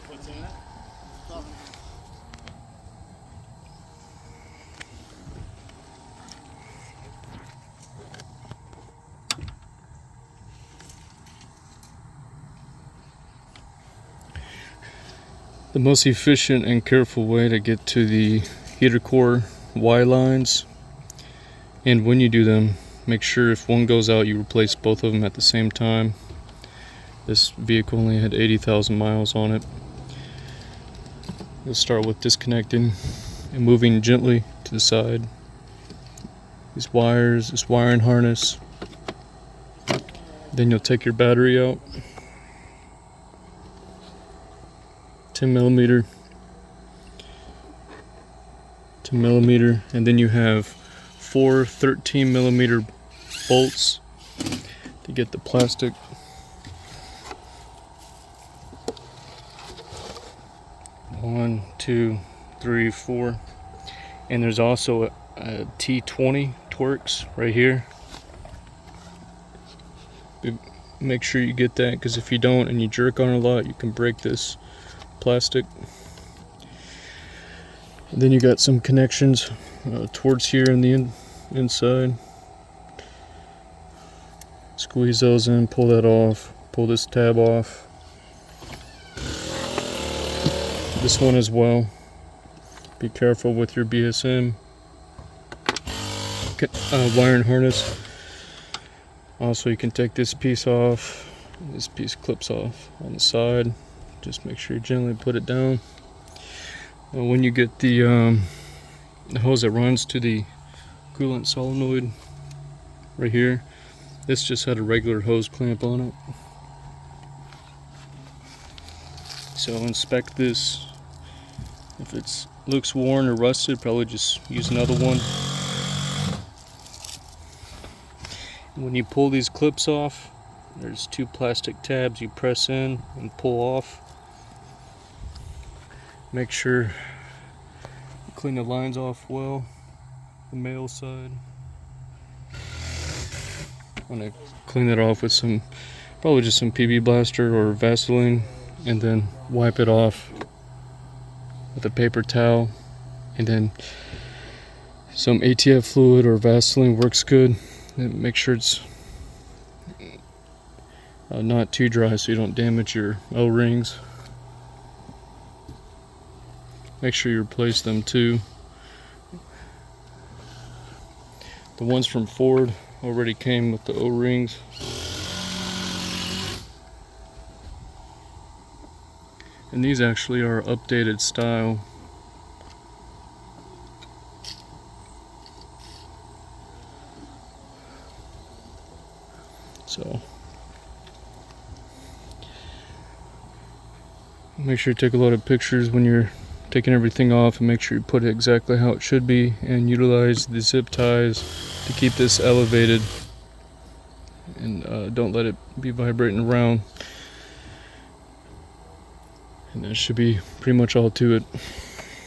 What's in it? The most efficient and careful way to get to the heater core Y lines, and when you do them, make sure if one goes out you replace both of them at the same time. This vehicle only had 80,000 miles on it. You'll start with disconnecting and moving gently to the side. These wires, this wiring harness. Then you'll take your battery out. 10 millimeter, and then you have 4 13 millimeter bolts to get the plastic. One, two, three, four, and there's also a T20 Torx right here. Make sure you get that, because if you don't and you jerk on it a lot, you can break this plastic. And then you got some connections towards here in the inside. Squeeze those in, pull that off, pull this tab off. This one as well. Be careful with your BSM wiring harness. Also, you can take this piece off. This piece clips off on the side. Just make sure you gently put it down. When you get the hose that runs to the coolant solenoid right here, this just had a regular hose clamp on it. So inspect this. If it looks worn or rusted, probably just use another one. When you pull these clips off, there's 2 plastic tabs you press in and pull off. Make sure you clean the lines off well, the male side. I'm going to clean it off with probably just some PB Blaster or Vaseline, and then wipe it off with a paper towel, and then some ATF fluid or Vaseline works good. And make sure it's not too dry so you don't damage your O-rings. Make sure you replace them too. The ones from Ford already came with the O-rings. And these actually are updated style. So make sure you take a lot of pictures when you're taking everything off, and make sure you put it exactly how it should be, and utilize the zip ties to keep this elevated, and don't let it be vibrating around. And that should be pretty much all to it.